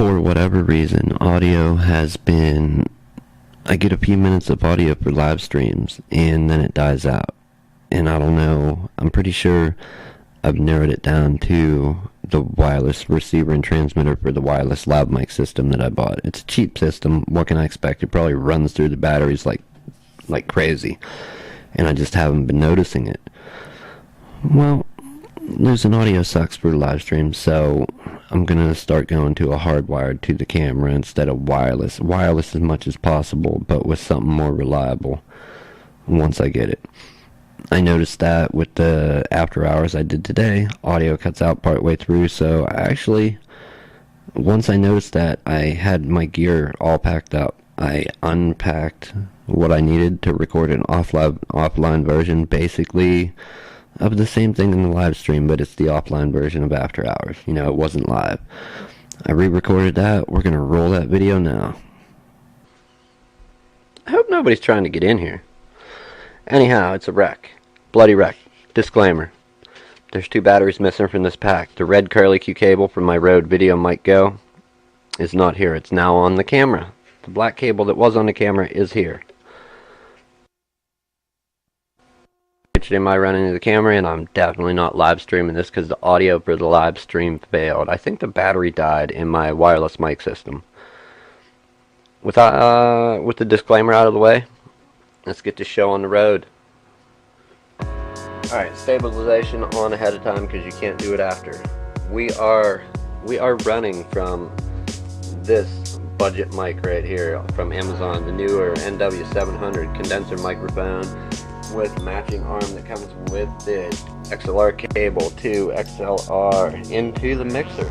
for whatever reason, audio has been... I get a few minutes of audio for live streams, and then it dies out. And I don't know, I'm pretty sure I've narrowed it down to the wireless receiver and transmitter for the wireless lav mic system that I bought. It's a cheap system. What can I expect? It probably runs through the batteries like crazy. And I just haven't been noticing it. Well, losing audio sucks for live streams, so I'm going to start going to a hardwired to the camera instead of wireless. Wireless as much as possible, but with something more reliable once I get it. I noticed that with the after hours I did today, audio cuts out partway through, so once I noticed that, I had my gear all packed up. I unpacked what I needed to record an offline version, basically of the same thing in the live stream, but it's the offline version of After Hours. You know, it wasn't live. I re-recorded that. We're going to roll that video now. I hope nobody's trying to get in here. Anyhow, it's a wreck. Bloody wreck. Disclaimer. There's 2 batteries missing from this pack. The red curlicue cable from my Rode Video Mic Go is not here. It's now on the camera. The black cable that was on the camera is here. HDMI running into the camera, and I'm definitely not live streaming this because the audio for the live stream failed. I think the battery died in my wireless mic system. With the disclaimer out of the way, let's get this show on the road. Alright, stabilization on ahead of time because you can't do it after. We are running from this budget mic right here from Amazon, the newer NW700 condenser microphone with matching arm that comes with the XLR cable to XLR into the mixer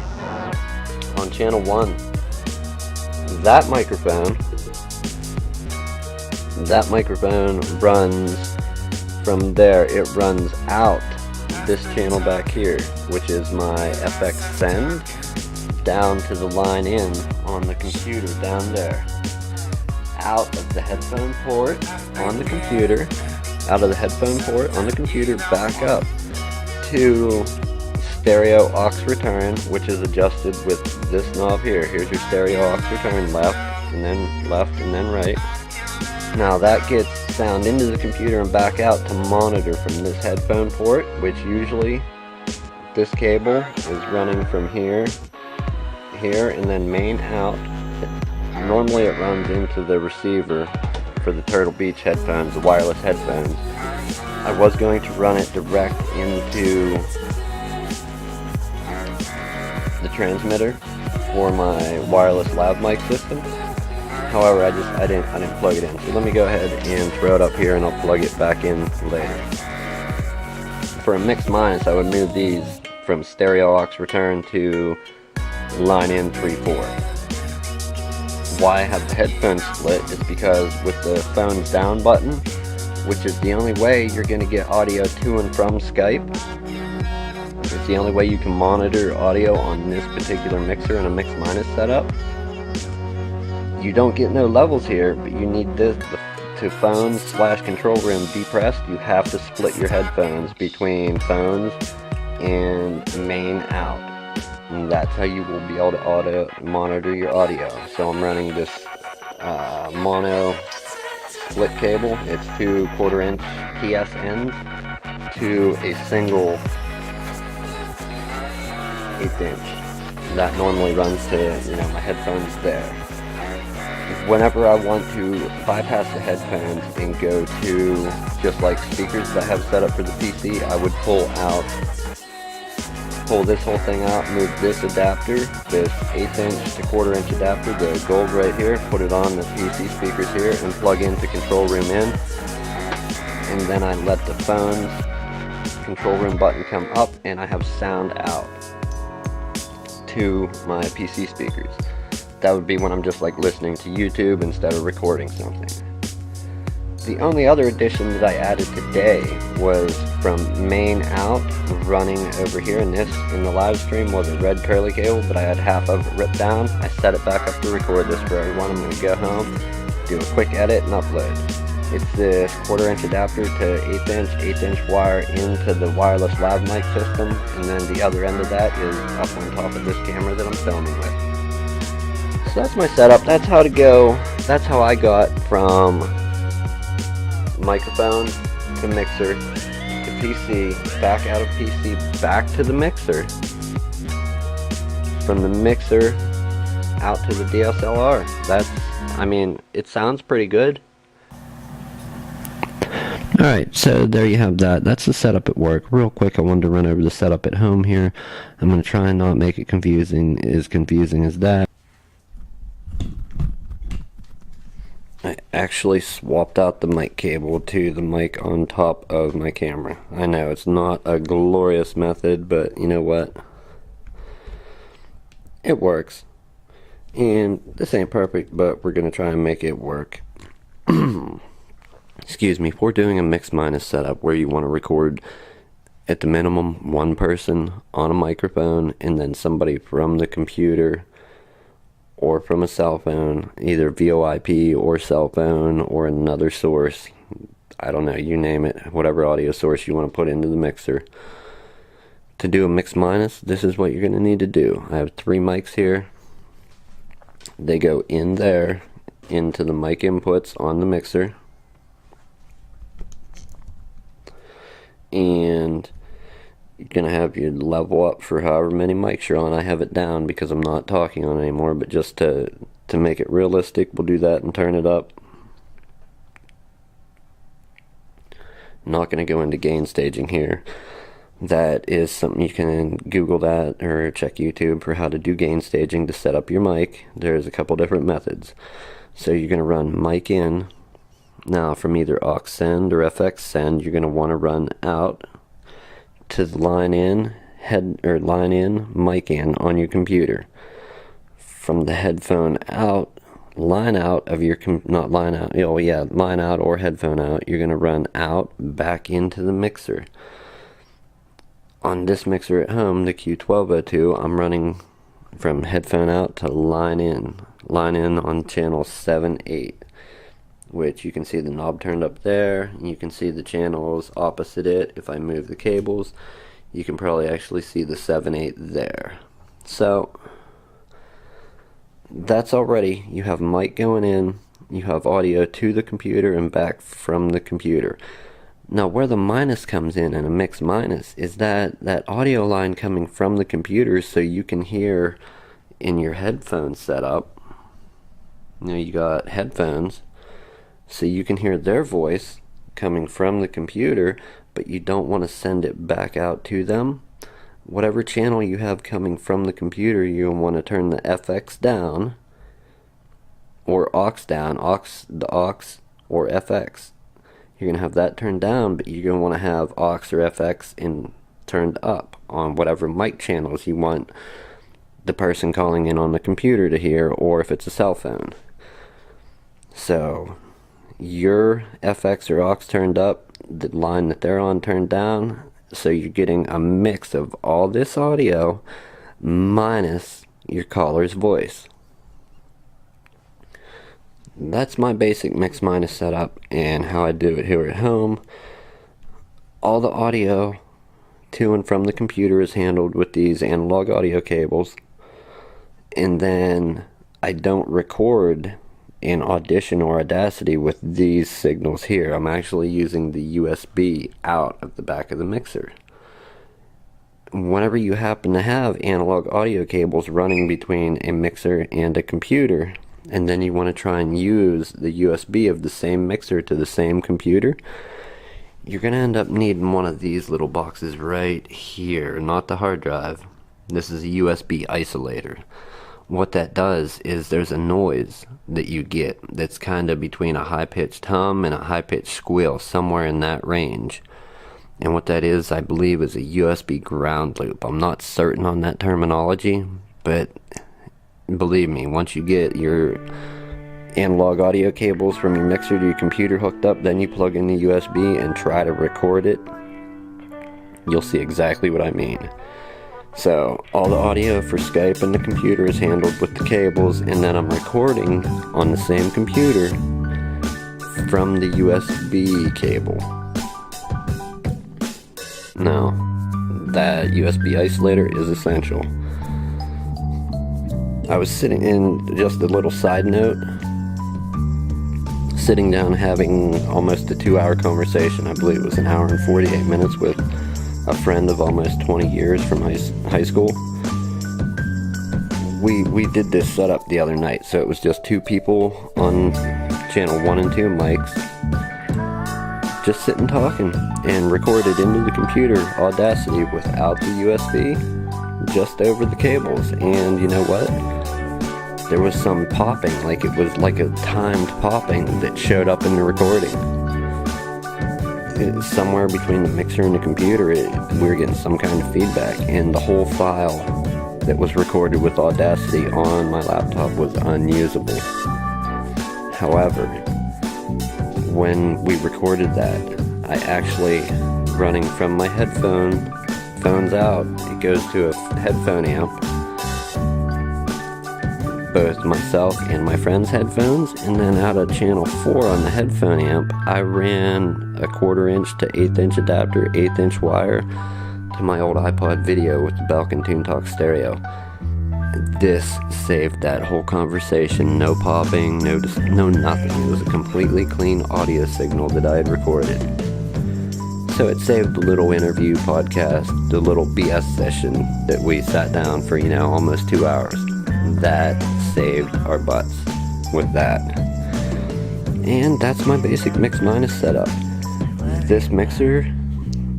on channel 1. That microphone runs from there. It runs out this channel back here, which is my FX send, down to the line in on the computer down there. Out of the headphone port on the computer, back up to stereo aux return, which is adjusted with this knob here. Here's your stereo aux return, left and then right. Now that gets sound into the computer and back out to monitor from this headphone port, which usually this cable is running from here, and then main out. Normally it runs into the receiver for the Turtle Beach headphones, the wireless headphones. I was going to run it direct into the transmitter for my wireless lav mic system. However, I didn't plug it in. So let me go ahead and throw it up here, and I'll plug it back in later. For a mixed minus, I would move these from stereo aux return to line in 3-4. Why I have the headphones split is because with the phone's down button, which is the only way you're going to get audio to and from Skype. It's the only way you can monitor audio on this particular mixer in a mixed minus setup. You don't get no levels here, but you need this to phone / control room depressed. You have to split your headphones between phones and main out. And that's how you will be able to monitor your audio. So I'm running this mono split cable. It's 2 1/4-inch TS ends to a single 1/8-inch. That normally runs to my headphones there. Whenever I want to bypass the headphones and go to just like speakers that I have set up for the PC, I would pull this whole thing out, move this adapter, this 1/8-inch to 1/4-inch adapter, the gold right here, put it on the PC speakers here, and plug into control room in. And then I let the phone's control room button come up, and I have sound out to my PC speakers. That would be when I'm just like listening to YouTube instead of recording something. The only other addition that I added today was from main out running over here, and this in the live stream was a red curly cable, but I had half of it ripped down. I set it back up to record this for everyone. I'm going to go home, do a quick edit, and upload. It's the 1/4-inch adapter to 1/8-inch wire into the wireless lav mic system, and then the other end of that is up on top of this camera that I'm filming with. So that's my setup. That's how to go. That's how I got from microphone to mixer to PC, back out of PC, back to the mixer. From the mixer out to the DSLR. I mean, it sounds pretty good. Alright, so there you have that. That's the setup at work. Real quick, I wanted to run over the setup at home here. I'm going to try and not make it confusing as that. I actually swapped out the mic cable to the mic on top of my camera. I know it's not a glorious method, but you know what? It works. And this ain't perfect, but we're going to try and make it work. Excuse me, if we're doing a mix minus setup where you want to record at the minimum one person on a microphone and then somebody from the computer or from a cell phone, either VoIP or cell phone or another source, I don't know, you name it, whatever audio source you want to put into the mixer. To do a mix minus, this is what you're going to need to do. I have 3 mics here. They go in there into the mic inputs on the mixer. And you're going to have your level up for however many mics you're on. I have it down because I'm not talking on it anymore, but just to make it realistic, we'll do that and turn it up. I'm not going to go into gain staging here. That is something you can Google that or check YouTube for how to do gain staging to set up your mic. There's a couple different methods. So you're going to run mic in. Now from either aux send or FX send, you're going to want to run out to the line in mic in on your computer. From the headphone out, line out of your line out or headphone out, you're going to run out back into the mixer. On this mixer at home, the Q1202, I'm running from headphone out to line in on channel 7-8. Which you can see the knob turned up there. You can see the channels opposite it. If I move the cables, you can probably actually see the 7-8 there. So that's already, you have mic going in, you have audio to the computer and back from the computer. Now where the minus comes in a mix minus is that audio line coming from the computer, so you can hear in your headphone setup. You know, you got headphones, so you can hear their voice coming from the computer, but you don't want to send it back out to them. Whatever channel you have coming from the computer, you want to turn the FX down or aux down, the aux or FX. You're going to have that turned down, but you're going to want to have aux or FX turned up on whatever mic channels you want the person calling in on the computer to hear, or if it's a cell phone. So your FX or aux turned up, the line that they're on turned down, so you're getting a mix of all this audio minus your caller's voice. That's my basic mix minus setup and how I do it here at home. All the audio to and from the computer is handled with these analog audio cables, and then I don't record in Audition or Audacity with these signals here. I'm actually using the USB out of the back of the mixer. Whenever you happen to have analog audio cables running between a mixer and a computer, and then you want to try and use the USB of the same mixer to the same computer, you're going to end up needing one of these little boxes right here, not the hard drive. This is a USB isolator. What that does is there's a noise that you get that's kind of between a high-pitched hum and a high-pitched squeal, somewhere in that range. And what that is, I believe, is a USB ground loop. I'm not certain on that terminology, but believe me, once you get your analog audio cables from your mixer to your computer hooked up, then you plug in the USB and try to record it, you'll see exactly what I mean. So all the audio for Skype and the computer is handled with the cables, and then I'm recording on the same computer from the USB cable. Now, that USB isolator is essential. I was sitting in, just a little side note, sitting down having almost a 2-hour conversation. I believe it was an hour and 48 minutes with a friend of almost 20 years from high school. We did this setup the other night, so it was just 2 people on channel 1 and 2 mics, just sitting talking, and recorded into the computer Audacity without the USB, just over the cables. And you know what? There was some popping, like it was like a timed popping that showed up in the recording. Somewhere between the mixer and the computer, we were getting some kind of feedback, and the whole file that was recorded with Audacity on my laptop was unusable. However, when we recorded that, I actually, running from my phones out, it goes to a headphone amp, both myself and my friend's headphones, and then out of channel 4 on the headphone amp, I ran a 1/4 inch to 1/8 inch adapter, 1/8 inch wire, to my old iPod video with the Belkin TuneTalk stereo. This saved that whole conversation. No popping, no nothing. It was a completely clean audio signal that I had recorded. So it saved the little interview podcast, the little BS session that we sat down for, almost 2 hours. That saved our butts with that. And that's my basic Mix Minus setup. This mixer,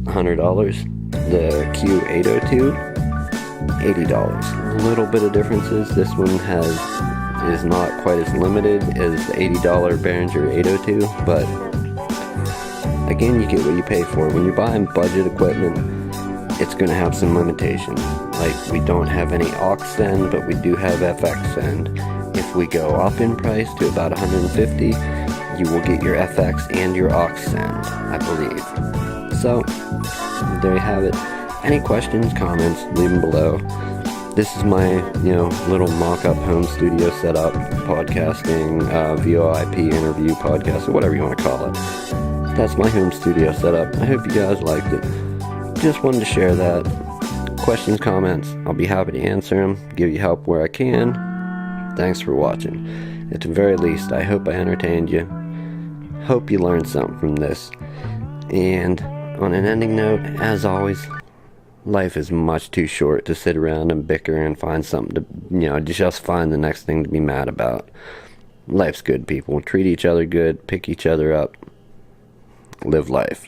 $100. The Q802, $80. A little bit of differences. This one is not quite as limited as the $80 Behringer 802, but again, you get what you pay for. When you're buying budget equipment, it's going to have some limitations. Like, we don't have any aux send, but we do have FX send. If we go up in price to about $150, you will get your FX and your aux send, I believe. So, there you have it. Any questions, comments, leave them below. This is my, little mock-up home studio setup, podcasting, VoIP interview podcast, or whatever you want to call it. That's my home studio setup. I hope you guys liked it. Just wanted to share that. Questions, comments, I'll be happy to answer them, give you help where I can. Thanks for watching. At the very least, I hope I entertained you. Hope you learned something from this. And on an ending note, as always, life is much too short to sit around and bicker and find something to, just find the next thing to be mad about. Life's good, people. Treat each other good, pick each other up, live life.